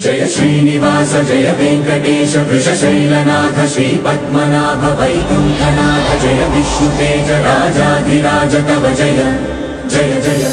जय श्रीनिवास जय वेंकटेश वृषशैलनाथ श्री पद्मनाभ वैकुंठनाथ जय विष्णुतेज राजाधिराज तव जय जय जय।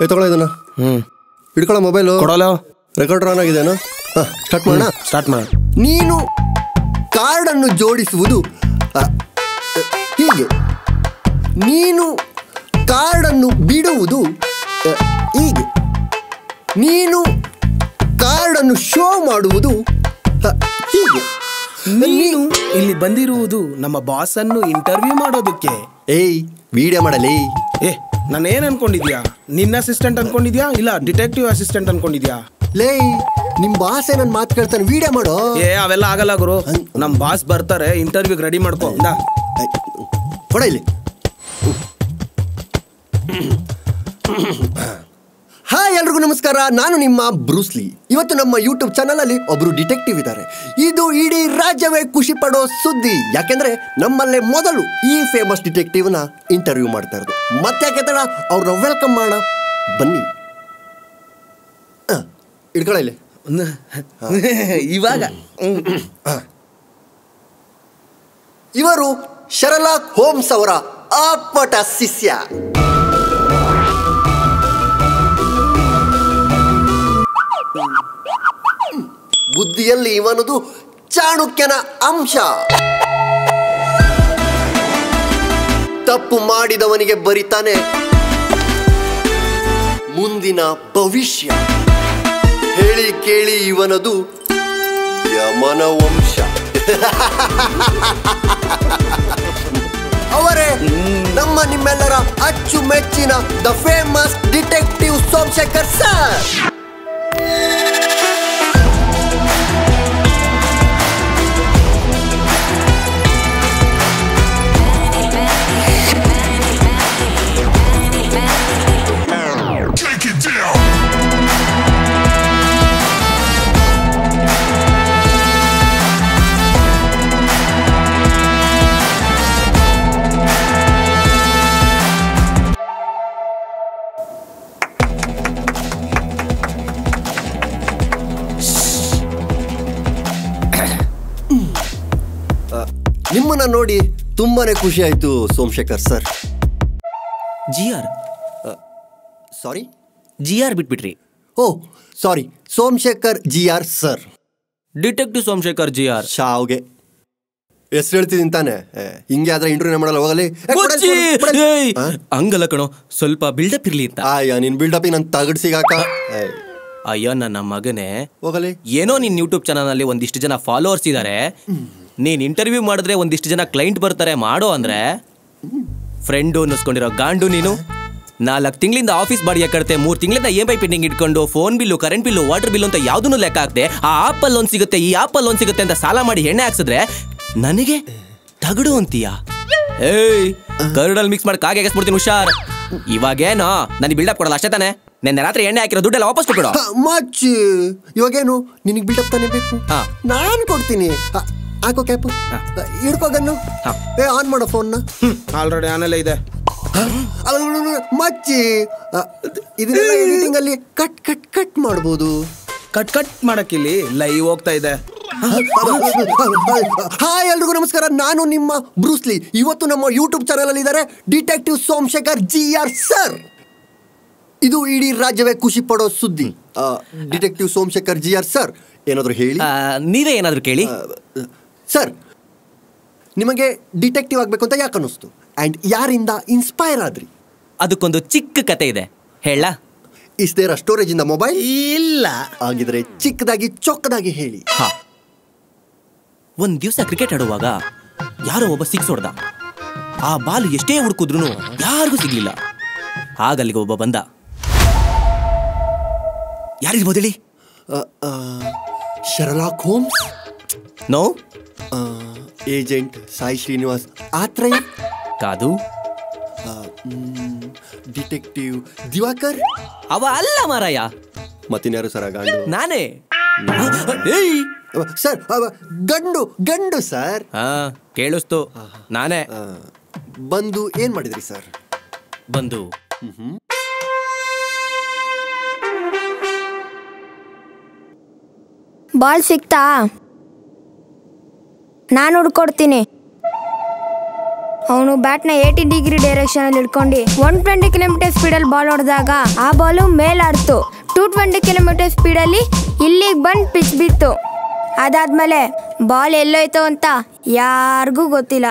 ತಗೊಳ್ಳೋ ಇದನ್ನ ಹಿಡ್ಕೊಳ್ಳೋ ಮೊಬೈಲು ಕೊಡೋಲ್ಲ ರೆಕಾರ್ಡರ್ ಆನ್ ಆಗಿದೆನಾ? ಸ್ಟಾರ್ಟ್ ಮಾಡೋಣ. ಸ್ಟಾರ್ಟ್ ಮಾಡ. ನೀನು ಕಾರ್ಡನ್ನು ಜೋಡಿಸುವುದು ಹೀಗೆ, ನೀನು ಕಾರ್ಡನ್ನು ಬಿಡುವುದು ಹೀಗೆ, ನೀನು ಕಾರ್ಡನ್ನು ಶೋ ಮಾಡುವುದು ಹೀಗೆ. ನೀನು ಇಲ್ಲಿ ಬಂದಿರುವುದು ನಮ್ಮ ಬಾಸ್ ಅನ್ನು ಇಂಟರ್ವ್ಯೂ ಮಾಡೋದಕ್ಕೆ. ಏಯ್ ವಿಡಿಯೋ ಮಾಡಲಿ. ನಾನೇನ್ ಅನ್ಕೊಂಡಿದ್ಯಾ? ನಿನ್ನ ಅಸಿಸ್ಟೆಂಟ್ ಅನ್ಕೊಂಡಿದ್ಯಾ ಇಲ್ಲ ಡಿಟೆಕ್ಟಿವ್ ಅಸಿಸ್ಟೆಂಟ್ ಅನ್ಕೊಂಡಿದ್ಯಾ? ಲೇ ನಿಮ್ ಬಾಸೆ ನನ್ ಮಾತು ಕೇಳ್ತಾನೆ, ವಿಡಿಯೋ ಮಾಡೋ. ಅವೆಲ್ಲ ಆಗಲ್ಲ ಗುರು. ನಮ್ ಬಾಸ್ ಬರ್ತಾರೆ, ಇಂಟರ್ವ್ಯೂಗೆ ರೆಡಿ ಮಾಡ್ಕೊ. ಕೊಡ ಇಲ್ಲಿ. ಹಾಯ್ ಎಲ್ರಿಗೂ ನಮಸ್ಕಾರ, ನಾನು ನಿಮ್ಮ ಬ್ರೂಸ್ಲಿ. ಇವತ್ತು ನಮ್ಮ ಯೂಟ್ಯೂಬ್ ಚಾನಲ್ ಅಲ್ಲಿ ಒಬ್ರು ಡಿಟೆಕ್ಟಿವ್ ಇದ್ದಾರೆ. ಇದು ಇಡೀ ರಾಜ್ಯವೇ ಖುಷಿ ಪಡೋ ಸುದ್ದಿ. ಯಾಕೆಂದ್ರೆ ನಮ್ಮಲ್ಲೇ ಮೊದಲು ಈ ಫೇಮಸ್ ಡಿಟೆಕ್ಟಿವ್ ನ ಇಂಟರ್ವ್ಯೂ ಮಾಡ್ತಾ ಇರೋದು. ಮತ್ತೆ ಯಾಕೆ ತಡ, ಅವ್ರನ್ನ ವೆಲ್ಕಮ್ ಮಾಡೋಣ ಬನ್ನಿ. ಇಟ್ಕೊಳ್ಳ ಇಲ್ಲಿ. ಇವಾಗ ಇವರು ಶರ್ಲಾಕ್ ಹೋಮ್ಸ್ ಅವರ ಅಪ್ಪಟ ಶಿಷ್ಯ. ಬುದ್ಧಿಯಲ್ಲಿ ಇವನದು ಚಾಣಕ್ಯನ ಅಂಶ. ತಪ್ಪು ಮಾಡಿದವನಿಗೆ ಬರಿತಾನೆ ಮುಂದಿನ ಭವಿಷ್ಯ. ಹೇಳಿ ಕೇಳಿ ಇವನದು ಯಮನ ವಂಶ. ಅವರೇ ನಮ್ಮ ನಿಮ್ಮೆಲ್ಲರ ಅಚ್ಚುಮೆಚ್ಚಿನ the famous detective Somashekar sir. ನಿಮ್ಮನ್ನ ನೋಡಿ ತುಂಬಾನೇ ಖುಷಿ ಆಯ್ತು ಸೋಮಶೇಖರ್ ಸರ್. ಸಾರಿ, GR ಬಿಟ್ಬಿಟ್ರಿ. ಓ sorry, Somashekar GR sir. Detective Somashekar GR. ಶಾವ್ಗೆ ಹೆಸರು ಹೇಳ್ತಿದ್ದೀನಿ ತಾನೆ. ಹಿಂಗೆ ಆದ್ರೆ ಇಂಟರ್ವ್ಯೂ ಮಾಡಲ್ಲ, ಹೋಗಲಿ. ಹಂಗಲ್ಲ ಕಣೋ, ಸ್ವಲ್ಪ ಬಿಲ್ಡಪ್ ಇರ್ಲಿ ಅಂತ. ನಿನ್ ಬಿಲ್ಡಪ್ ನನ್ ತಗಡ್ ಸಿಗಾಕ. ಅಯ್ಯೋ ನನ್ನ ಮಗನೇ, ಹೋಗಲಿ. ಏನೋ ನಿನ್ ಯೂಟ್ಯೂಬ್ ಚಾನಲ್ ನಲ್ಲಿ ಒಂದಿಷ್ಟು ಜನ ಫಾಲೋವರ್ಸ್ ಇದಾರೆ, ನೀನ್ ಇಂಟರ್ವ್ಯೂ ಮಾಡಿದ್ರೆ ಒಂದಿಷ್ಟು ಜನ ಕ್ಲೈಂಟ್ ಬರ್ತಾರೆ ಮಾಡೋ ಅಂದ್ರೆ ಫ್ರೆಂಡು ಅನ್ನಿಸ್ಕೊಂಡಿರೋ ಗಾಂಡು ನೀನು. 4 ತಿಂಗಳಿಂದ ಆಫೀಸ್ ಬಾಡಿಗೆ ಕಟ್ತೆ, 3 ತಿಂಗಳಿಂದ EMI ಪೆಂಡಿಂಗ್ ಇಟ್ಕೊಂಡು phone bill, current bill, water bill ಅಂತ ಯಾವುದನ್ನು ಲೆಕ್ಕ ಹಾಕ್ದೆ ಆ ಆಪಲ್ ಲೋನ್ ಸಿಗುತ್ತೆ, ಈ ಆಪಲ್ ಲೋನ್ ಸಿಗುತ್ತೆ ಅಂತ ಸಾಲ ಮಾಡಿ ಎಣ್ಣೆ ಹಾಕ್ಸಿದ್ರೆ ನನಗೆ ತಗಡು ಅಂತೀಯ? ಏಯ್ ಕರ್ಡಲ್ ಮಿಕ್ಸ್ ಮಾಡಿ ಕಾಗೆ ಹಾಕಿಸ್ಬಿಡ್ತೀನಿ, ಹುಷಾರ್. ಇವಾಗೇನೋ ನನಗೆ ಬಿಲ್ಡಪ್ ಕೊಡಲ್ಲ ಅಷ್ಟೇ ತಾನೆ. ನೆನ್ನೆ ರಾತ್ರಿ ಎಣ್ಣೆ ಹಾಕಿರೋ ದುಡ್ಡೆಲ್ಲ ವಾಪಸ್ ಕೊಟ್ಬಿಡು. ಮಚ್ಚಿ ಇವಾಗೇನು ನಿನಗೆ ಬಿಲ್ಡಪ್ ತಾನೇ ಬೇಕು? ನಾನು ಕೊಡ್ತೀನಿ. ಹಾಕೋ ಕ್ಯಾಪ್, ಹಿಡ್ಕೋ ಗನ್ನು, ಆನ್ ಮಾಡೋ ಫೋನ್ನ. ಆಲ್ರೆಡಿ ಆನೆಲ್ಲ ಇದೆ. ಮಚ್ಚಿ ಇದನ್ನೆಲ್ಲ ಎಡಿಟಿಂಗ್ ಅಲ್ಲಿ ಕಟ್ ಕಟ್ ಕಟ್ ಮಾಡ್ಬೋದು. ಕಟ್ ಮಾಡಕ್ಕಿಲ್ಲಿ ಲೈವ್ ಹೋಗ್ತಾ ಇದೆ. ಹಾಯ್ ಎಲ್ರಿಗೂ ನಮಸ್ಕಾರ, ನಾನು ನಿಮ್ಮ ಬ್ರೂಸ್ಲಿ. ಇವತ್ತು ನಮ್ಮ ಯೂಟ್ಯೂಬ್ ಚಾನಲ್ ಅಲ್ಲಿ ಇದ್ದಾರೆ ಡಿಟೆಕ್ಟಿವ್ ಸೋಮಶೇಖರ್ GR ಸರ್. ಇದು ಇಡೀ ರಾಜ್ಯವೇ ಖುಷಿ ಪಡೋ ಸುದ್ದಿ. ಡಿಟೆಕ್ಟಿವ್ ಸೋಮಶೇಖರ್ GR ಸರ್, ಏನಾದ್ರು ಹೇಳಿ. ನೀವೇ ಏನಾದ್ರು ಕೇಳಿ. ಸರ್, ನಿಮಗೆ ಡಿಟೆಕ್ಟಿವ್ ಆಗ್ಬೇಕು ಅಂತ ಯಾಕೆ ಅನ್ನಿಸ್ತು ಅಂಡ್ ಯಾರಿಂದ ಇನ್ಸ್ಪೈರ್ ಆದ್ರಿ? ಅದಕ್ಕೊಂದು ಚಿಕ್ಕ ಕತೆ ಇದೆ, ಹೇಳ. Is there a storage in the mobile? ಇಲ್ಲ. ಆಗಿದ್ರೆ ಚಿಕ್ಕದಾಗಿ ಚೊಕ್ಕದಾಗಿ ಹೇಳಿ. ಒಂದ್ ದಿವಸ ಕ್ರಿಕೆಟ್ ಆಡುವಾಗ ಯಾರೋ ಒಬ್ಬ ಸಿಕ್ಸ್ ಹೊಡೆದ. ಆ ಬಾಲ್ ಎಷ್ಟೇ ಹುಡುಕಿದ್ರು ಯಾರಿಗೂ ಸಿಗ್ಲಿಲ್ಲ. ಆಗ ಅಲ್ಲಿಗೆ ಒಬ್ಬ ಬಂದ. ಯಾರಿರ್ಬೋದು ಹೇಳಿ? Sherlock Holmes? No. Agent Sai Srinivas Athreya? ಕಾದು. ಡಿಟೆಕ್ಟಿವ್ ದಿವಾಕರ್? ಅವ ಅಲ್ಲ ಮಾರಾಯ. ಮತ್ತಿನ್ಯಾರು ಸರ್? ಗಂಡು ನಾನೇ. ಸರ್, ಗಂಡು ಗಂಡು ಸರ್. ಕೇಳಿಸ್ತು, ನಾನೇ. ಬಂದು ಏನ್ ಮಾಡಿದ್ರಿ ಸರ್? ಬಂದು ಬಾಲ್ ಸಿಕ್ತಾ? ನಾನು ಹುಡ್ಕೊಡ್ತೀನಿ. ಅವನು ಬ್ಯಾಟ್ನ 80 ಡಿಗ್ರಿ ಡೈರೆಕ್ಷನಲ್ಲಿ ಇಟ್ಕೊಂಡು 120 ಕಿಲೋಮೀಟರ್ ಸ್ಪೀಡಲ್ಲಿ ಬಾಲ್ ಹೊಡೆದಾಗ ಆ ಬಾಲು ಮೇಲಾಡ್ತು. 220 ಕಿಲೋಮೀಟರ್ ಸ್ಪೀಡಲ್ಲಿ ಇಲ್ಲಿಗೆ ಬಂದು ಪಿಚ್ ಬಿತ್ತು. ಅದಾದ್ಮೇಲೆ ಬಾಲ್ ಎಲ್ಲೋಯ್ತು ಅಂತ ಯಾರಿಗೂ ಗೊತ್ತಿಲ್ಲ.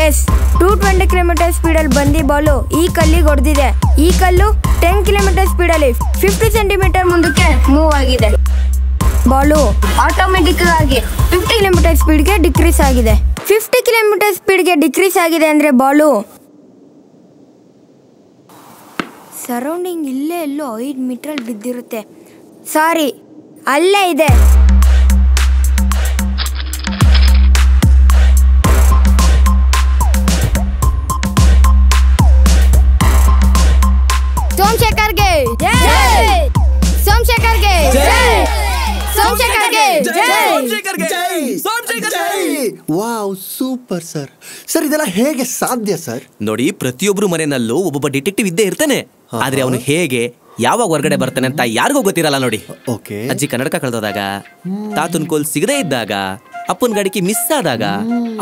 ಎಸ್, 220 ಕಿಲೋಮೀಟರ್ ಸ್ಪೀಡಲ್ಲಿ ಬಂದಿ ಬಾಲು ಈ ಕಲ್ಲಿಗೆ ಹೊಡೆದಿದೆ. ಈ ಕಲ್ಲು 10 ಕಿಲೋಮೀಟರ್ ಸ್ಪೀಡಲ್ಲಿ 50 ಸೆಂಟಿಮೀಟರ್ ಮುಂದಕ್ಕೆ ಮೂವ್ ಆಗಿದೆ. ಬಾಲು ಆಟೋಮೆಟಿಕ್ ಆಗಿ 50 ಕಿಲೋಮೀಟರ್ ಸ್ಪೀಡ್ಗೆ ಡಿಕ್ರೀಸ್ ಆಗಿದೆ. 50 ಕಿಲೋಮೀಟರ್ ಸ್ಪೀಡ್ಗೆ ಡಿಕ್ರೀಸ್ ಆಗಿದೆ ಅಂದರೆ ಬಾಲು ಸರೌಂಡಿಂಗ್ ಇಲ್ಲೇ ಎಲ್ಲೋ 5 ಮೀಟ್ರಲ್ಲಿ ಬಿದ್ದಿರುತ್ತೆ. ಸಾರಿ, ಅಲ್ಲೇ ಇದೆ. ಸೋಮಶೇಖರ್ಗೆ ಜೈ! ಸೋಮಶೇಖರ್ಗೆ ಜೈ! ಸೋಮಶೇಖರ್ಗೆ ಜೈ! Wow, super sir. ಸರ್, ಇದೆಲ್ಲ ಹೇಗೆ ಸಾಧ್ಯ ಸರ್? ನೋಡಿ, ಪ್ರತಿಯೊಬ್ರು ಮನೆಯಲ್ಲೂ ಒಬ್ಬೊಬ್ಬ ಡಿಟೆಕ್ಟಿವ್ ಇದ್ದೇ ಇರ್ತಾನೆ. ಆದ್ರೆ ಅವನು ಹೇಗೆ ಯಾವಾಗ ಹೊರಗಡೆ ಬರ್ತಾನೆ ಅಂತ ಯಾರಿಗೂ ಗೊತ್ತಿರಲ್ಲ. ನೋಡಿ, ಅಜ್ಜಿ ಕನ್ನಡಕ ಕಳೆದೋದಾಗ, ತಾತನ್ ಕೋಲ್ ಸಿಗದೇ ಇದ್ದಾಗ, ಅಪ್ಪನ ಗಾಡಿಗೆ ಮಿಸ್ ಆದಾಗ,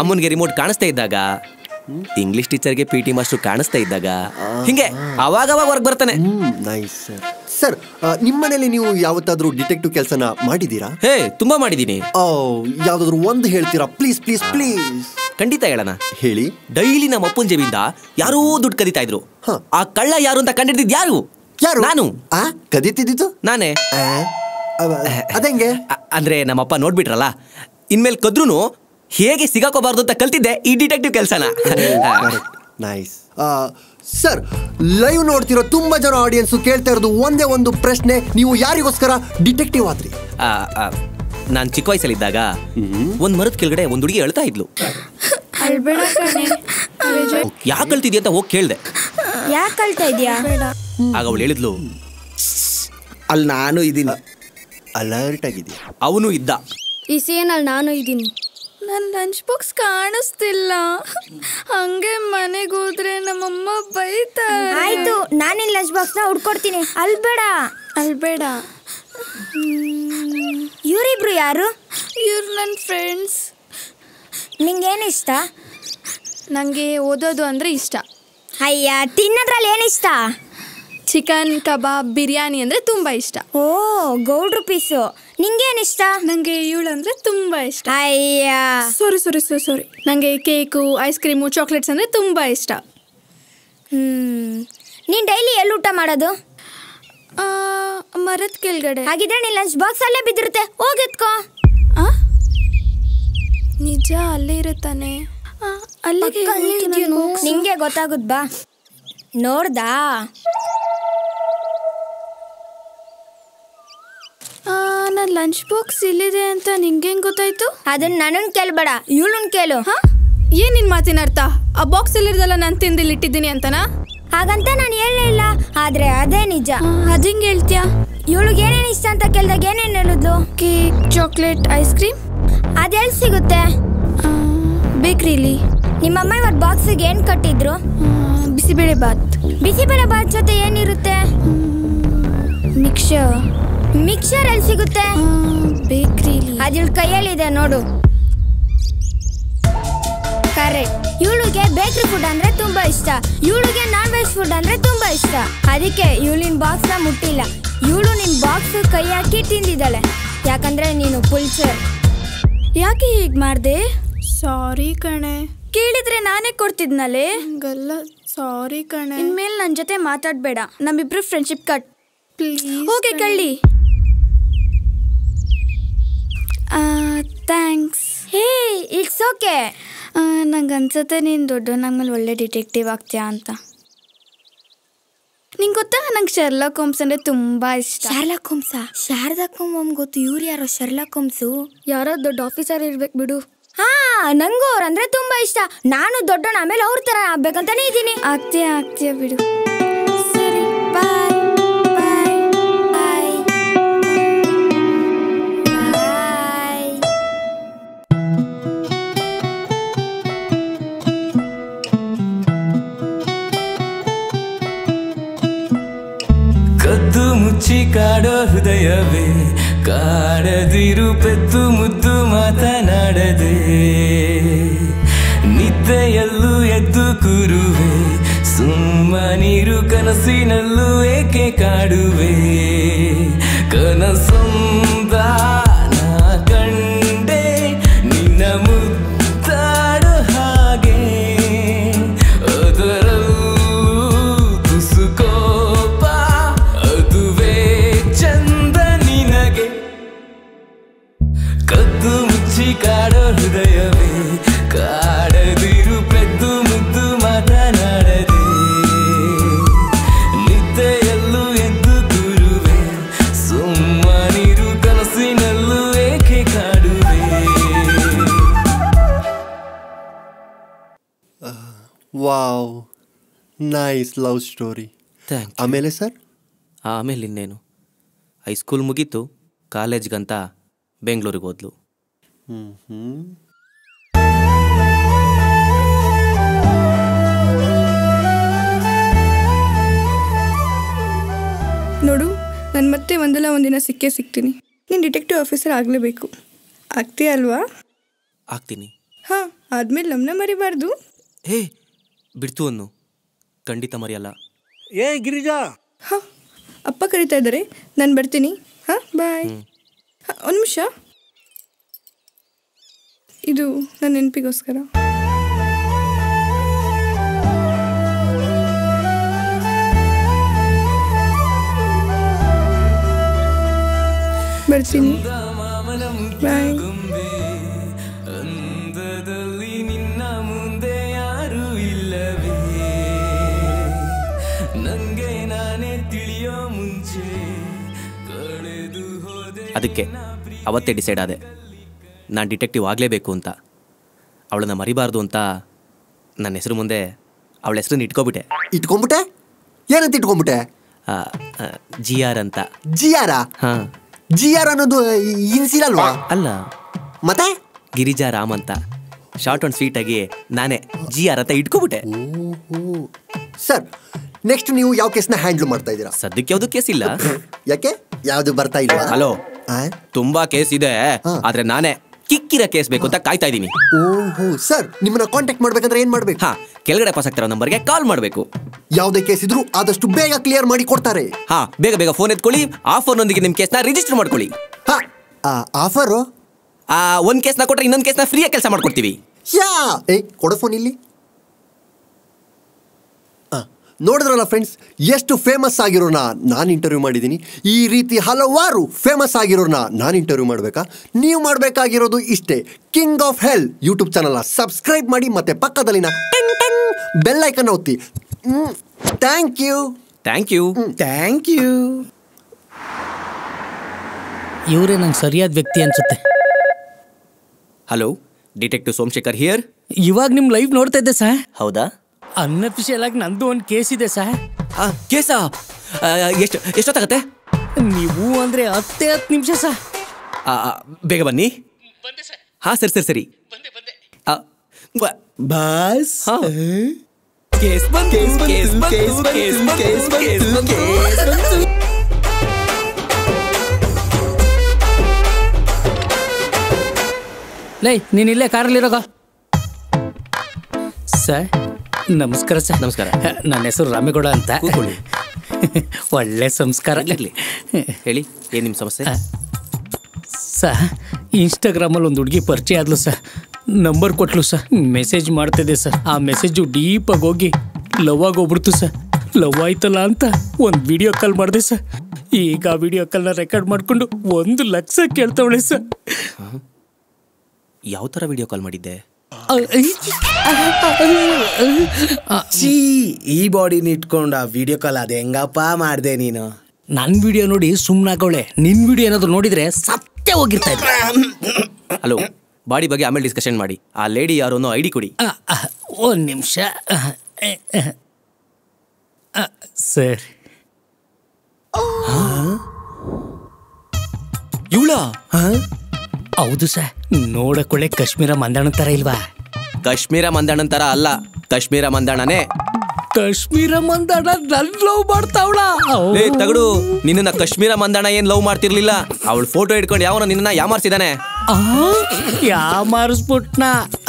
ಅಮ್ಮನ್ಗೆ ರಿಮೋಟ್ ಕಾಣಿಸ್ತಾ ಇದ್ದಾಗ, ಇಂಗ್ಲಿಷ್ ಟೀಚರ್ಗೆ PT ಮಾಸ್ಟರ್ ಕಾಣಿಸ್ತಾ ಇದ್ದಾಗ, ಹಿಂಗೆ ಅವಾಗ ಹೊರಗೆ ಬರ್ತಾನೆ. Nice sir. ಸರ್, ನಿಮ್ಮನೇಲಿ ನೀವು ಯಾವತ್ತಾದ್ರೂ ಡಿಟೆಕ್ಟಿವ್ ಕೆಲಸನ ಮಾಡಿದೀರಾ? ತುಂಬಾ ಮಾಡಿದೀನಿ. ಯಾವ್ದಾದ್ರು ಒಂದು ಹೇಳ್ತೀರಾ ಪ್ಲೀಸ್ ಪ್ಲೀಸ್ ಪ್ಲೀಸ್? ಖಂಡಿತ ಹೇಳೋಣ, ಹೇಳಿ. ಡೈಲಿ ನಮ್ಮ ಅಪ್ಪನ ಜೇಬಿಂದ ಯಾರೋ ದುಡ್ಡು ಕದೀತಾ ಇದ್ರು. ಆ ಕಳ್ಳ ಯಾರು ಅಂತ ಕಂಡಿಡಿದ್ ಯಾರು? ನಾನು. ಕದೀತಿದ್ದು ನಾನೇ. ಅದಂಗೆ ಅಂದ್ರೆ ನಮ್ಮಪ್ಪ ನೋಡ್ಬಿಟ್ರಲ್ಲ, ಇನ್ಮೇಲೆ ಕದ್ರುನು ಹೇಗೆ ಸಿಗಾಕೋಬಾರ್ದು ಅಂತ ಕಲ್ತಿದ್ದೆ ಈ ಡಿಟೆಕ್ಟಿವ್ ಕೆಲಸನ. ನೈಸ್. ಸರ್, ಲೈವ್ ನೋಡ್ತಿರೋ ತುಂಬಾ ಜನ ಆಡಿಯನ್ಸ್ ಕೇಳ್ತಾ ಇರೋದು ಒಂದೇ ಒಂದು ಪ್ರಶ್ನೆ, ನೀವು ಯಾರಿಗೋಸ್ಕರ ಡಿಟೆಕ್ಟಿವ್ ಆದ್ರಿ? ನಾನ್ ಚಿಕ್ಕ ವಯಸ್ಸಲ್ಲಿದ್ದಾಗ ಒಂದ್ ಮರದ ಕೆಳಗಡೆ ಒಂದ್ ಹುಡುಗಿ ಅಳ್ತಾ ಇದ್ಲು. ಯಾಕೆ ಅಳ್ತಿದ್ಯ ಅಂತ ಹೋಗಿ ಕೇಳ್ದೆ. ಯಾಕೆ ಅಳ್ತಾ ಇದ್ಯಾ? ಆಗ ಅವಳು ಹೇಳಿದ್ಲು, ಅಲ್ಲಿ ನಾನು ಇದೀನಿ. ಅಲರ್ಟ್ ಆಗಿದ್ಯಾ? ಅವನು ಇದ್ದ. ಈ ಸೀನಲ್ಲಿ ನಾನು ಇದ್ದೀನಿ. ನನ್ನ ಲಂಚ್ ಬಾಕ್ಸ್ ಕಾಣಿಸ್ತಿಲ್ಲ. ಹಂಗೆ ಮನೆಗೆ ಹೋದ್ರೆ ನಮ್ಮಮ್ಮ ಬೈತಾರೆ. ಆಯ್ತು, ನಾನಿನ್ ಲಂಚ್ ಬಾಕ್ಸ್ನ ಹುಡ್ಕೊಡ್ತೀನಿ. ಅಲ್ಬೇಡ. ಇವರಿಬ್ರು ಯಾರು? ಇವ್ರು ನನ್ನ ಫ್ರೆಂಡ್ಸ್. ನಿಂಗೇನಿಷ್ಟ? ನನಗೆ ಓದೋದು ಅಂದರೆ ಇಷ್ಟ. ಅಯ್ಯ, ತಿನ್ನೋದ್ರಲ್ಲಿ ಏನಿಷ್ಟ? ಚಿಕನ್, ಕಬಾಬ್, ಬಿರಿಯಾನಿ ಅಂದರೆ ತುಂಬ ಇಷ್ಟ. ಓ, ಗೌಡ್ರು ಪೀಸು. ನಿಂಗೇನಿಷ್ಟ? ನನಗೆ ಇವಳು ಅಂದರೆ ತುಂಬ ಇಷ್ಟ. ಅಯ್ಯ, ಸಾರಿ. ನನಗೆ ಕೇಕು, ಐಸ್ ಕ್ರೀಮು, ಚಾಕ್ಲೇಟ್ಸ್ ಅಂದರೆ ತುಂಬ ಇಷ್ಟ. ನೀನು ಡೈಲಿ ಎಲ್ಲಿ ಊಟ ಮಾಡೋದು? ಮರದ ಕೆಳಗಡೆ. ಹಾಗಿದ್ರೆ ನೀನು ಲಂಚ್ ಬಾಕ್ಸ್ ಅಲ್ಲೇ ಬಿದ್ದಿರುತ್ತೆ, ಹೋಗಿತ್ಕೋ. ನಿಜ, ಅಲ್ಲೇ ಇರುತ್ತಾನೆ. ನಿಂಗೆ ಗೊತ್ತಾಗುದ್ ಬಾ. ನೋಡ್ದಾ? ನನ್ನ ಲಂಚ್ ಬಾಕ್ಸ್ ಇಲ್ಲಿದೆ ಅಂತ ನಿಂಗೆ ಹೆಂಗ್ ಗೊತ್ತಾಯ್ತು? ಅದನ್ನ ನನ್ನನ್ ಕೇಳ್ಬೇಡ, ಇವಳನ್ ಕೇಳು. ಏನ್ ನಿನ್ ಮಾತಿನ ಅರ್ಥ? ಆ ಬಾಕ್ಸ್ ಇಲ್ಲಿರ್ದಲ್ಲ ನಾನು ತಿಂದಿಲ್ಲಿ ಇಟ್ಟಿದ್ದೀನಿ ಅಂತನಾ? ಹಾಗಂತ ನಾನು ಹೇಳಲೇ ಇಲ್ಲ, ಆದ್ರೆ ಅದೇ ನಿಜ. ಅದಿಂಗ್ ಹೇಳ್ತೀಯಾ? ಇವಳಿಗೆ ಏನೇನು ಇಷ್ಟ ಅಂತ ಕೇಳಿದಾಗ ಏನೇನು ಹೇಳಿದ್ಲು? Cake, chocolate, ice cream. ಅದೆಲ್ಲಿ ಸಿಗುತ್ತೆ? ಬೇಕ್ರಿಲಿ. ನಿಮ್ಮಮ್ಮ ಇವತ್ತು ಬಾಕ್ಸಿಗೆ ಏನು ಕಟ್ಟಿದ್ರು? ಬಿಸಿಬೇಳೆ ಬಾತ್. ಬಿಸಿಬೇಳೆ ಬಾತ್ ಜೊತೆ ಏನಿರುತ್ತೆ? ಮಿಕ್ಸರ್. ಮಿಕ್ಸರ್ ಎಲ್ಲಿ ಸಿಗುತ್ತೆ? ಬೇಕ್ರಿಲಿ. ಅದಿಲ್ ಕೈಯಲ್ಲಿದೆ ನೋಡು. ಕರೆಕ್ಟ್. ಇವಳಿಗೆ ಬೇಕ್ರಿ ಫುಡ್ ಅಂದ್ರೆ ತುಂಬಾ ಇಷ್ಟ. ಇವಳಿಗೆ ನಾನ್ ವೆಜ್ ಫುಡ್ ಅಂದ್ರೆ ತುಂಬಾ ಇಷ್ಟ. ಅದಕ್ಕೆ ಇವಳಿನ ಬಾಕ್ಸ್ ನ ಮುಟ್ಟಿಲ್ಲ. ಇವಳು ನಿನ್ ಬಾಕ್ಸ್ ಕೈ ಹಾಕಿ ತಿಂದಿದ್ದಾಳೆ. ಯಾಕಂದ್ರೆ ನೀನು ಪುಲ್ಚರ್. ಯಾಕೆ ಹೀಗೆ ಮಾಡ್ದೆ? ಸಾರಿ ಕಣೆ. ಕೇಳಿದ್ರೆ ನಾನೇ ಕೊಡ್ತಿದ್ನಲ್ಲೇ. ಹಂಗಲ್ಲ, ಸಾರಿ ಕಣೆ. ಇನ್ಮೇಲೆ ನನ್ನ ಜೊತೆ ಮಾತಾಡಬೇಡ. ನಮ್ಮಿಬ್ರು ಫ್ರೆಂಡ್ಶಿಪ್ ಕಟ್ ಪ್ಲೀಸ್. ಓಕೆ ಕಳ್ಳಿ. ಥ್ಯಾಂಕ್ಸ್. ಹೇ, ಇಟ್ಸ್ ಓಕೆ. ನಂಗೆ ಅನ್ಸುತ್ತೆ ನೀನು ದೊಡ್ಡವನಾದ್ಮೇಲೆ ಒಳ್ಳೆ ಡಿಟೆಕ್ಟಿವ್ ಆಗ್ತೀಯಾ ಅಂತ. ನಿಂಗೆ ಗೊತ್ತಾ, ನಂಗೆ ಶರ್ಲಾಕ್ ಹೋಮ್ಸ್ ಅಂದರೆ ತುಂಬ ಇಷ್ಟ. ಶಾರ್ಲಾಕ್ ಹೋಮ್ಸಾ? ಶಾರದಾ ಹೋಮ್ ಗೊತ್ತು. ಇವ್ರು ಯಾರೋ ಶರ್ಲಾಕ್ ಹೋಮ್ಸು? ಯಾರೋ ದೊಡ್ಡ ಆಫೀಸರ್ ಇರ್ಬೇಕು ಬಿಡು. ಹಾ, ನಂಗೂ ಅವ್ರಂದ್ರೆ ತುಂಬಾ ಇಷ್ಟ. ನಾನು ದೊಡ್ಡವನ ಆಮೇಲೆ ಅವ್ರ ತರ ಆಗ್ಬೇಕಂತಾನೆ ಇದ್ದೀನಿ. ಆಗ್ತೀಯ ಬಿಡು. ಸರಿ, ಬಾಯ್ ಬಾಯ್ ಬಾಯ್ ಬಾಯ್. ಕದ್ದು ಮುಚ್ಚಿ ಕಾಡೋ ಹೃದಯವೇ, ಕಾಡದಿರು ಪೆದ್ದು ಮುದ್ದು ಮಾತನಾಡದೆ, ನಿದ್ದೆಯಲ್ಲೂ ಎದ್ದು ಕೂರುವೆ, ಸುಮ್ಮನಿರು ಕನಸಿನಲ್ಲೂ ಏಕೆ ಕಾಡುವೆ, ಕನಸೊಂದ ನಾ ಕಂಡೆ ನಿನ್ನ ಮುದ್ದಾಡೋ ಹಾಗೆ, ಅದರಲ್ಲೂ ತುಸುಕೋಪ ಅದುವೇ ಚಂದ ನಿನಗೆ. ಕದ್ದು ಮುಚ್ಚಿ ಕಾಡೋ ಹೃದಯವೇ, ಕಾಡದಿರು ಪೆದ್ದು ಮುದ್ದು ಮಾತನಾಡದೆ, ನಿದ್ದೆಯಲ್ಲೂ ಎದ್ದು ಕೂರುವೆ, ಸುಮ್ಮನಿರು ಕನಸಿನಲ್ಲೂ ಏಕೆ ಕಾಡುವೆ. Wow, nice love story. ಆಮೇಲೆ ಸರ್? ಆಮೇಲೆ ಇನ್ನೇನು, ಹೈಸ್ಕೂಲ್ ಮುಗೀತು, ಕಾಲೇಜ್ಗಂತ ಬೆಂಗಳೂರಿಗೆ ಹೋದ್ಲು. ನೋಡು, ನಾನು ಮತ್ತೆ ಒಂದಲ್ಲ ಒಂದಿನ ಸಿಗ್ತೀನಿ. ನೀನು ಡಿಟೆಕ್ಟಿವ್ ಆಫೀಸರ್ ಆಗಲೇಬೇಕು. ಆಗ್ತೀಯ ಅಲ್ವಾ? ಆಗ್ತೀನಿ. ಹಾಂ, ಆದಮೇಲೆ ನಮ್ಮನ್ನ ಮರಿಬಾರ್ದು. ಹೇ, ಬಿಡ್ತು ಅನ್ನು, ಖಂಡಿತ ಮರೆಯಲ್ಲ. ಏ ಗಿರಿಜಾ. ಹಾಂ, ಅಪ್ಪ ಕರೀತಾ ಇದ್ದಾರೆ, ನಾನು ಬರ್ತೀನಿ. ಹಾಂ, ಬಾಯ್. ಒಂದು ನಿಮಿಷ, ಇದು ನನ್ನ ನೆನಪಿಗೋಸ್ಕರ. ಬರ್ತೀನಿ, ಬಾಯ್. ಅಂದದಲ್ಲಿ ನಿನ್ನ ಮುಂದೆ ಯಾರು ಇಲ್ಲವೇ, ನಂಗೆ ನಾನೇ ತಿಳಿಯೋ ಮುಂಚೆ ಕಳೆದು ಹೋದೆ. ಅದಕ್ಕೆ ಅವತ್ತೇ ಡಿಸೈಡ್ ಆದೆ, ನಾನು ಡಿಟೆಕ್ಟಿವ್ ಆಗಲೇಬೇಕು ಅಂತ. ಅವಳನ್ನ ಮರಿಬಾರ್ದು ಅಂತ ನನ್ನ ಹೆಸರು ಮುಂದೆ ಅವಳ ಹೆಸರನ್ನ ಇಟ್ಕೊಂಬಿಟ್ಟೆ? ಏನಂತ ಇಟ್ಕೊಂಬಿಟ್ಟೆ? GR ಅಂತ. GR? ಹಾಂ. GR ಅನ್ನೋದು ಇನ್ಸಿಲ್ ಅಲ್ವಾ? ಅಲ್ಲ, ಮತ್ತೆ ಗಿರಿಜಾ ರಾಮ್ ಅಂತ ಶಾರ್ಟ್ ಅಂಡ್ ಸ್ವೀಟ್ ಆಗಿ ನಾನೇ GR ಅಂತ ಇಟ್ಕೊಬಿಟ್ಟೆ. ಸರ್, ನೆಕ್ಸ್ಟ್ ನೀವು ಯಾವ ಕೇಸ್ನ ಹ್ಯಾಂಡಲ್ ಮಾಡ್ತಾ ಇದ್ದೀರಾ? ಸದ್ಯಕ್ಕೆ ಯಾವುದು ಕೇಸ್ ಇಲ್ಲ. ಯಾಕೆ, ಯಾವುದು ಬರ್ತಾ ಇಲ್ಲ? ಹಲೋ, ತುಂಬಾ ಕೇಸ್ ಇದೆ, ಆದ್ರೆ ನಾನೇ ಕಿಕ್ಕಿರ ಕೇಸ್ ಬೇಕು ಅಂತ ಕಾಯ್ತಾ ಇದ್ದೀನಿ. ಓಹೋ ಸರ್, ನಿಮ್ಮನ್ನ ಕಾಂಟ್ಯಾಕ್ಟ್ ಮಾಡ್ಬೇಕಂದ್ರೆ ಏನ್ ಮಾಡ್ಬೇಕು? ಹಾ, ಕೆಳಗಡೆ ಪಾಸ್ ಆಗ್ತಿರೋ ನಂಬರ್ಗೆ ಕಾಲ್ ಮಾಡಬೇಕು. ಯಾವುದೇ ಕೇಸ್ ಇದ್ರೂ ಆದಷ್ಟು ಬೇಗ ಕ್ಲಿಯರ್ ಮಾಡಿ ಕೊಡ್ತಾರೆ. ಹಾ, ಬೇಗ ಬೇಗ ಫೋನ್ ಎತ್ಕೊಳ್ಳಿ. ಆಫರ್ನೊಂದಿಗೆ ನಿಮ್ ಕೇಸ್ನ ರಿಜಿಸ್ಟರ್ ಮಾಡ್ಕೊಳ್ಳಿ. ಹಾ, ಆಫರು? ಒಂದ್ ಕೇಸ್ನ ಕೊಟ್ರೆ ಇನ್ನೊಂದು ಕೇಸ್ನ ಫ್ರೀಯಾಗಿ ಕೆಲಸ ಮಾಡ್ಕೊಡ್ತೀವಿ. ಕೊಡೋ ಫೋನ್ ಇಲ್ಲಿ. ನೋಡಿದ್ರಲ್ಲ ಫ್ರೆಂಡ್ಸ್, ಎಷ್ಟು ಫೇಮಸ್ ಆಗಿರೋನ ನಾನು ಇಂಟರ್ವ್ಯೂ ಮಾಡಿದ್ದೀನಿ. ಈ ರೀತಿ ಹಲವಾರು ಫೇಮಸ್ ಆಗಿರೋನ ನಾನು ಇಂಟರ್ವ್ಯೂ ಮಾಡಬೇಕಾ? ನೀವು ಮಾಡಬೇಕಾಗಿರೋದು ಇಷ್ಟೇ, ಕಿಂಗ್ ಆಫ್ ಹೆಲ್ ಯೂಟ್ಯೂಬ್ ಚಾನಲ್ನ ಸಬ್ಸ್ಕ್ರೈಬ್ ಮಾಡಿ ಮತ್ತೆ ಪಕ್ಕದಲ್ಲಿನ ಬೆಲ್ ಐಕನ್ ಒತ್ತಿ. Thank you. Thank you. ಇವರೇ ನಂಗೆ ಸರಿಯಾದ ವ್ಯಕ್ತಿ ಅನ್ಸುತ್ತೆ. Hello, detective Somashekar here. ಇವಾಗ ನಿಮ್ಮ ಲೈವ್ ನೋಡ್ತಾ ಇದ್ದೆ ಸರ್. ಹೌದಾ? ಅನ್ಅಫಿಷಿಯಲ್ ಆಗಿ ನಂದು ಒಂದು ಕೇಸ್ ಇದೆ ಸರ್. ಕೇಸಾ? ಎಷ್ಟೊತ್ತಾಗತ್ತೆ? ನೀವು ಅಂದ್ರೆ 10 ನಿಮಿಷ ಸರ್. ಬೇಗ ಬನ್ನಿ. ಹಾ ಸರಿ. ಬಾಸ್ ಕೇಸ್ ಲೈ ನೀನ್ ಇಲ್ಲೇ ಕಾರಲ್ಲಿರೋಗ. ಸರ್ ನಮಸ್ಕಾರ ಸರ್. ನಮಸ್ಕಾರ. ನನ್ನ ಹೆಸರು ರಾಮೇಗೌಡ ಅಂತ. ಒಳ್ಳೆ ಸಂಸ್ಕಾರ. ಹೇಳಿ, ಏನ್ ನಿಮ್ ಸಮಸ್ಯೆ? ಸರ್ ಇನ್ಸ್ಟಾಗ್ರಾಮಲ್ಲಿ ಒಂದು ಹುಡುಗಿ ಪರಿಚಯ ಆದ್ಲು ಸರ್. ನಂಬರ್ ಕೊಟ್ಲು ಸರ್. ಮೆಸೇಜ್ ಮಾಡ್ತಿದ್ದೆ ಸರ್. ಆ ಮೆಸೇಜು ಡೀಪಾಗಿ ಹೋಗಿ ಲವ್ ಆಗೋಗ್ಬಿಡ್ತು ಸರ್. ಲವ್ ಆಯ್ತಲ್ಲ ಅಂತ ಒಂದು ವಿಡಿಯೋ ಕಾಲ್ ಮಾಡಿದೆ ಸರ್. ಈಗ ಆ ವಿಡಿಯೋ ಕಾಲ್ನ ರೆಕಾರ್ಡ್ ಮಾಡಿಕೊಂಡು 1 ಲಕ್ಷ ಕೇಳ್ತವಳೆ ಸರ್. ಯಾವ ಥರ ವಿಡಿಯೋ ಕಾಲ್ ಮಾಡಿದ್ದೆ? ಈ ಬಾಡಿನ ಇಟ್ಕೊಂಡು ಆ ವಿಡಿಯೋ ಕಾಲ್ ಅದು ಹೆಂಗಪ್ಪ ಮಾಡಿದೆ ನೀನು? ನನ್ನ ವಿಡಿಯೋ ನೋಡಿ ಸುಮ್ಮನಾಗವಳೆ. ನಿನ್ನ ವಿಡಿಯೋ ಏನಾದ್ರು ನೋಡಿದ್ರೆ ಸತ್ಯ ಹೋಗಿರ್ತಾ ಇದ್ದೆ. ಹಲೋ, ಬಾಡಿ ಬಗ್ಗೆ ಆಮೇಲೆ ಡಿಸ್ಕಷನ್ ಮಾಡಿ. ಆ ಲೇಡಿ ಯಾರು ಅನ್ನೋ ಐಡಿ ಕೊಡಿ. 1 ನಿಮಿಷ ಸರ್. ಇವಳ? ಹೌದು ಸರ್. ನೋಡಕೊಳ್ಳೆ ಕಾಶ್ಮೀರ ಮಂದಾಣ ತರ ಇಲ್ವಾ? ಕಾಶ್ಮೀರ ಮಂದಾಣನ್ ತರ ಅಲ್ಲ, ಕಾಶ್ಮೀರ ಮಂದಾಣನೇ. ಕಾಶ್ಮೀರ ಮಂದಾಣ ನನ್ ಲವ್ ಮಾಡ್ತಾವಳ. ತಗಡು, ನಿನ್ನ ಕಾಶ್ಮೀರ ಮಂದಾಣ ಏನ್ ಲವ್ ಮಾಡ್ತಿರ್ಲಿಲ್ಲ. ಅವಳು ಫೋಟೋ ಇಟ್ಕೊಂಡು ಯಾವನ ನಿನ್ನ ಯಾಮಾರ್ಸಿದಾನೆ. ಯಾಮಾರಿಸ್ಬಿಟ್ನ?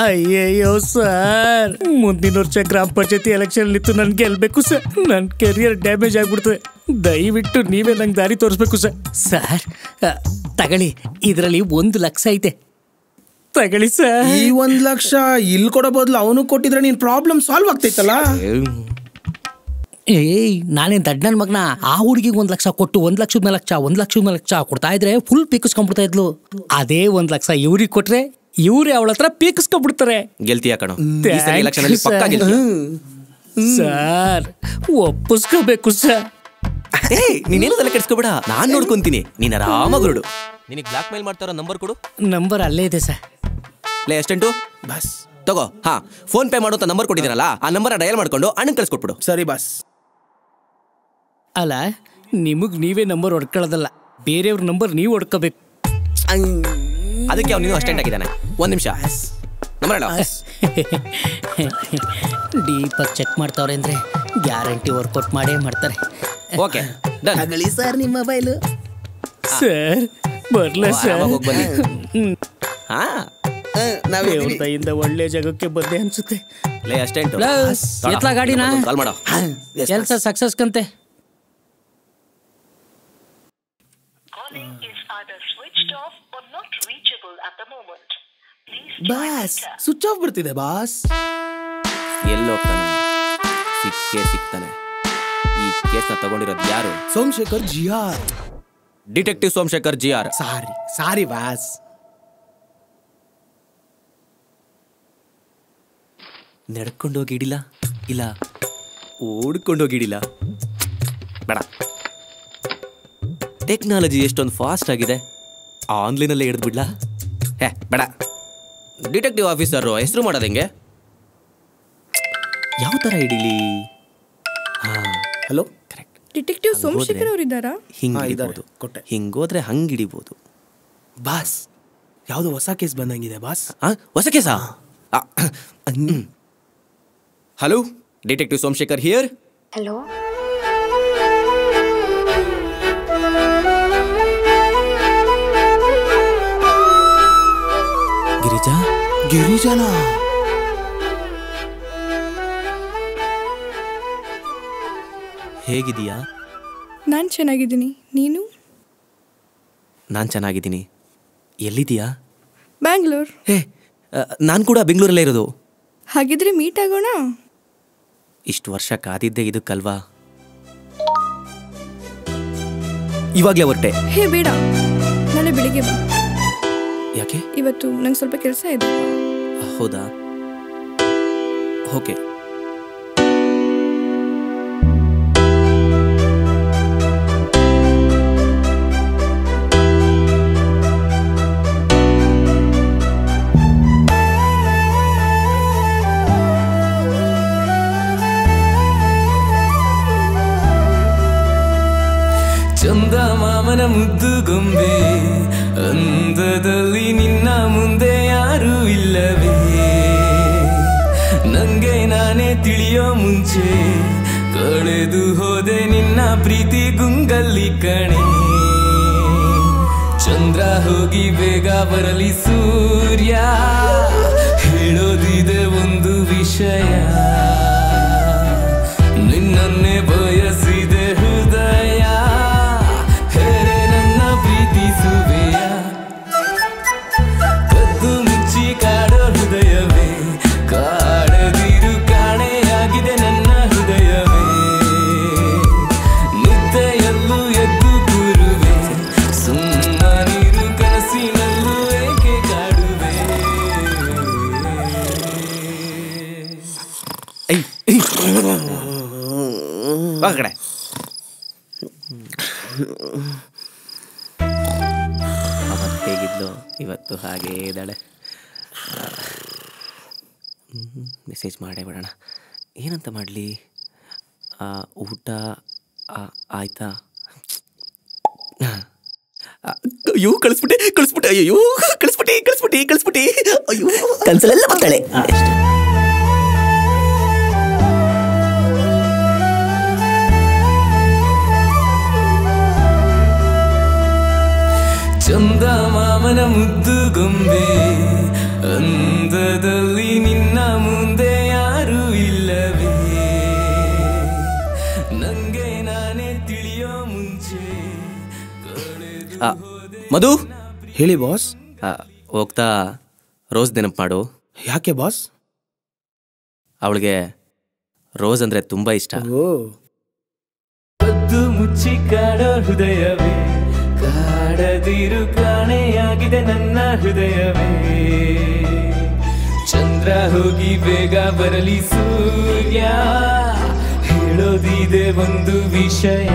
ಅಯ್ಯಯ್ಯೋ ಸರ್, ಮುಂದಿನ ವರ್ಷ ಗ್ರಾಮ ಪಂಚಾಯತಿ ಎಲೆಕ್ಷನ್ ಇತ್ತು. ನನ್ ಗೆಲ್ಬೇಕು ಸರ್. ನನ್ ಕೆರಿಯರ್ ಡ್ಯಾಮೇಜ್ ಆಗ್ಬಿಡ್ತದೆ. ದಯವಿಟ್ಟು ನೀವೇ ನಂಗೆ ದಾರಿ ತೋರಿಸ್ಬೇಕು ಸರ್. ಸರ್ ತಗೊಳ್ಳಿ, ಇದರಲ್ಲಿ 1 ಲಕ್ಷ ಐತೆ, ತಗೊಳ್ಳಿ ಸರ್. ಈ 1 ಲಕ್ಷ ಇಲ್ಲಿ ಕೊಡೋ ಬದಲು ಅವನು ಕೊಟ್ಟಿದ್ರೆ ನೀನ್ ಪ್ರಾಬ್ಲಮ್ ಸಾಲ್ವ್ ಆಗ್ತೈತಲ್ಲ. ಏಯ್ ನಾನೇನ್ ದಡ್ಡನ್ ಮಗನ? ಆ ಹುಡುಗಿಗೆ 1 ಲಕ್ಷ ಕೊಟ್ಟು 1 ಲಕ್ಷದ ಮೇಲೆ ಲಕ್ಷ 1 ಲಕ್ಷದ ಮೇಲೆ ಲಕ್ಷ ಕೊಡ್ತಾ ಇದ್ರೆ ಫುಲ್ ಪೀಕಿಸ್ಕೊಂಡ್ಬಿಡ್ತಾ ಇದ್ಲು. ಅದೇ 1 ಲಕ್ಷ ಇವ್ರಿಗೆ ಕೊಟ್ರೆ ಇವ್ರೇ ಅವಳ ಹತ್ರ ಪೀಕಿಸ್ಕೊಂಡ್ಬಿಡ್ತಾರೆ. ಗೆಲ್ತೀಯ ಕಣೋ, ಈ ಸರಿ ಎಲೆಕ್ಷನ್ ಅಲ್ಲಿ ಪಕ್ಕಾ ಗೆಲ್ತೀಯ. Sir ಒಪ್ಪಿಸ್ಕೋಬೇಕು sir. ನೀನೇನು ತಲೆ ಕೆಡಿಸ್ಕೋಬೇಡ, ನಾನ್ ನೋಡ್ಕೊಂತೀನಿ. ನೀನ್ ಆರಾಮಾಗಿ ನಿನಗೆ ಬ್ಲಾಕ್ ಮೇಲ್ ಮಾಡ್ತಾರೋ ನಂಬರ್ ಕೊಡು. ನಂಬರ್ ಅಲ್ಲೇ ಇದೆ ಸರ್. ಲೇ ಅಷ್ಟೆಂಟು ಬಸ್ ತಗೋ. ಹಾ, ಫೋನ್ ಪೇ ಮಾಡೋ ನಂಬರ್ ಕೊಟ್ಟಿದ್ದೀರಲ್ಲ, ಆ ನಂಬರ್ ಡಯಲ್ ಮಾಡ್ಕೊಂಡು ಅಣ್ಣನ್ ಕಳ್ಸ್ಕೊಟ್ಬಿಡು. ಸರಿ ಬಾಸ್. ಅಲ್ಲ, ನಿಮಗ್ ನೀವೇ ನಂಬರ್ ಹೊಡ್ಕೊಳ್ಳೋದಲ್ಲ, ಬೇರೆಯವ್ರ ನಂಬರ್ ನೀವು ಹೊಡ್ಕೋಬೇಕು. ಅದಕ್ಕೆ ಅವ್ನು ನೀನು ಅಷ್ಟೆಂಟ್ ಆಗಿದ್ದಾನೆ. 1 ನಿಮಿಷ ನಂಬರ್ ಹೇಳ. ಡೀಪಾಗಿ ಚೆಕ್ ಮಾಡ್ತಾವ್ರೆ ಅಂದ್ರೆ ಗ್ಯಾರಂಟಿ ವರ್ಕೌಟ್ ಮಾಡೇ ಮಾಡ್ತಾರೆ. Okay done. ತಗೊಳ್ಳಿ ಸರ್ ನಿಮ್ಮ ಮೊಬೈಲು. ಸರ್ ಬರ್ಲ ಸರ್. ಬನ್ನಿ. ಹಾ, ದೇವ್ರದಿಂದ ಒಳ್ಳೆ ಜಾಗಕ್ಕೆ ಬಂದೆ ಅನ್ಸುತ್ತೆ. ಲೇ ಅಷ್ಟೆಂಟು ಎತ್ಲಾ ಗಾಡಿನ ಕಾಲ್ ಮಾಡೋ. ಕೆಲಸ ಸಕ್ಸಸ್ ಕಂತೆ. ಬಾಸ್ ಸ್ವಿಚ್ ಆಫ್ ಬರ್ತಿದೆ ಬಾಸ್. ಎಲ್ಲೋಗ್ತಾನೆ? ಸಿಗ್ತಾನೆ. ಈ ಕೇಸ್ನ ತಗೊಂಡಿರೋದು ಯಾರು? Somashekar GR. Detective Somashekar GR. Sorry boss. ನಡ್ಕೊಂಡೋಗಿ ಹಿಡಿಲ್ಲ, ಇಲ್ಲ ಓಡ್ಕೊಂಡೋಗಿ ಹಿಡಿಲ್ಲ. ಬೇಡ, ಟೆಕ್ನಾಲಜಿ ಎಷ್ಟೊಂದು ಫಾಸ್ಟ್ ಆಗಿದೆ. ಆನ್ಲೈನಲ್ಲೇ ಹಿಡಿದು ಬಿಡ್ಲಾ? ಬೇಡ. ಡಿಟೆಕ್ಟಿವ್ ಆಫೀಸರ್ ಹೆಸರು ಮಾಡೋದು ಹೆಂಗೆ? ಯಾವ ಥರ ಹಿಡೀಲಿ? Hello, correct. ಡಿಟೆಕ್ಟಿವ್ ಸೋಮಶೇಖರ್ ಅವರು ಇದ್ದಾರಾ? ಹಿಂಗಿಡಿಬೋದು, ಹಿಂಗೋದ್ರೆ ಹಂಗಿಡಿಬೋದು. ಬಾಸ್ ಯಾವ್ದೋ ಹೊಸ ಕೇಸ್ ಬಂದಂಗಿದೆ ಬಾಸ್. ಹೊಸ ಕೇಸಾ? Hello, detective Somashekar here. Hello, ಗಿರಿಜಾನ ಹೇಗಿದೀಯಾ? ನಾನು ಚೆನ್ನಾಗಿದ್ದೀನಿ, ನೀನು? ನಾನು ಚೆನ್ನಾಗಿದ್ದೀನಿ. ಎಲ್ಲಿದೀಯಾ? ಬ್ಯಾಂಗ್ಳೂರ್. ನಾನು ಕೂಡ ಬೆಂಗಳೂರಲ್ಲೇ ಇರೋದು. ಹಾಗಿದ್ರೆ ಮೀಟ್ ಆಗೋಣ. ಇಷ್ಟು ವರ್ಷ ಕಾದಿದ್ದೆ ಇದಕ್ಕಲ್ವಾ? ಇವಾಗಲೇ ಹೊರಟೆ. ಹೇ ಬೇಡ, ನಾಳೆ ಬೆಳಿಗ್ಗೆ ಬಾ. ಯಾಕೆ? ಇವತ್ತು ನಂಗೆ ಸ್ವಲ್ಪ ಕೆಲಸ ಇದೆ. ಹೌದಾ? ಓಕೆ. ಮಾಮನ ಮುದ್ದು ಗೊಂಬೆ ಅಂದದಲ್ಲಿ ನಿನ್ನ ಮುಂದೆ ಯಾರೂ ಇಲ್ಲವೇ ನಂಗೆ ನಾನೇ ತಿಳಿಯೋ ಮುಂಚೆ ಕಳೆದು ಹೋದೆ ನಿನ್ನ ಪ್ರೀತಿ ಗುಂಗಲ್ಲಿ ಕಣೆ ಚಂದ್ರ ಹೋಗಿ ಬೇಗ ಬರಲಿ ಸೂರ್ಯ ಹೇಳೋದಿದೆ ಒಂದು ವಿಷಯ ನಿನ್ನನ್ನೇ ಬಯಸಿದೆ ಹೃದಯ ಹೇರೆ ನನ್ನ ಪ್ರೀತಿಸುವೆಯ ಕದ್ದು ಮುಚ್ಚಿ ಕಾಡೋ ಹೃದಯವೇ ಕಾಡದಿರು ಕಾಣೆಯಾಗಿದೆ ನನ್ನ ಹೃದಯವೇ ನಿದ್ದೆಯಲ್ಲೂ ಎದ್ದು ಕೂರುವೆ ಸುಮ್ಮನಿರು ಕನಸಿನಲ್ಲೂ ಏಕೆ ಕಾಡುವೆ ಹೊರಗಡೆ ಅವತ್ತು ಹೇಗಿದ್ಲು ಇವತ್ತು ಹಾಗೇ ಇದ್ದಾಳೆ ಮೆಸೇಜ್ ಮಾಡೇ ಬಿಡೋಣ ಏನಂತ ಮಾಡಲಿ ಊಟ ಆಯ್ತಾ ಅಯ್ಯೋ ಕಳಿಸ್ಬಿಟ್ಟೆ ಅಯ್ಯೋ ಕಳಿಸ್ಬಿಟ್ಟೆ ಅಯ್ಯೋ ಕನ್ಸಲೆಲ್ಲ ಬರ್ತಾಳೆ ಚಂದ ಮಾಮನ ಮುದ್ದು ಗೊಂಬೆ ಅಂದದಲ್ಲಿ ನಿನ್ನ ಮುಂದೆ ಯಾರೂ ಇಲ್ಲವೇ ನಂಗೆ ನಾನೇ ತಿಳಿಯೋ ಮುಂಚೆ ಮಧು ಹೇಳಿ ಬಾಸ್. ಹೋಗ್ತಾ ರೋಸ್ ನೆನಪು ಮಾಡು. ಯಾಕೆ ಬಾಸ್? ಅವಳಿಗೆ ರೋಸ್ ಅಂದ್ರೆ ತುಂಬಾ ಇಷ್ಟ. ಕದ್ದು ಮುಚ್ಚಿ ಕಾಡೋ ಹೃದಯವೇ ಕಾಡದಿರು ಕಾಣೆಯಾಗಿದೆ ನನ್ನ ಹೃದಯವೇ ಚಂದ್ರ ಹೋಗಿ ಬೇಗ ಬರಲಿ ಸೂರ್ಯ ಹೇಳೋದಿದೆ ಒಂದು ವಿಷಯ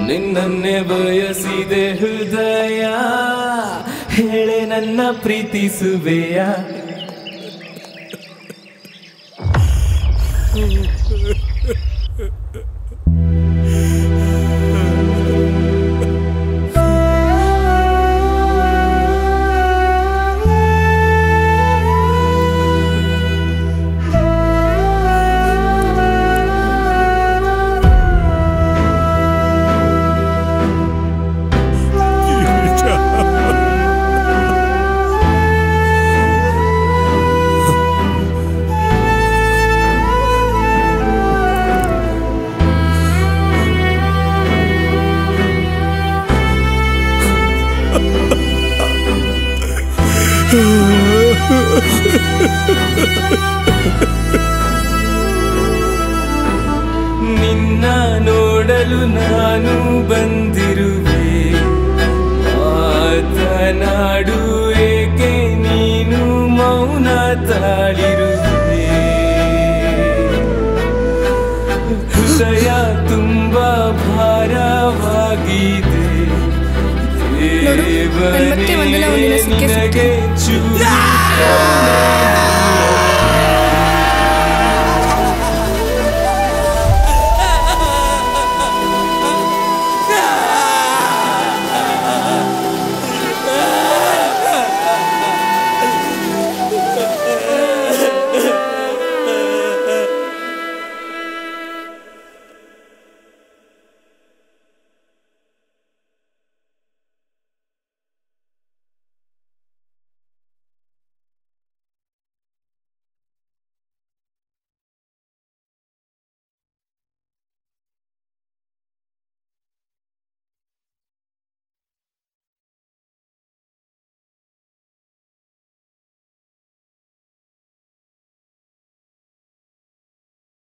ನಿನ್ನನ್ನೇ ಬಯಸಿದೆ ಹೃದಯ ಹೇಳೆ ನನ್ನ ಪ್ರೀತಿಸುವೆಯ ನಿನ್ನ ನೋಡಲು ನಾನು ಬಂದಿರುವೆ ಮಾತನಾಡು ಏಕೆ ನೀನು ಮೌನ ತಾಳಿರುವೆ ಹೃದಯ ತುಂಬಾ ಭಾರವಾಗಿದೆ ದೇವನೇ ನಿನಗೆ ಚೂರು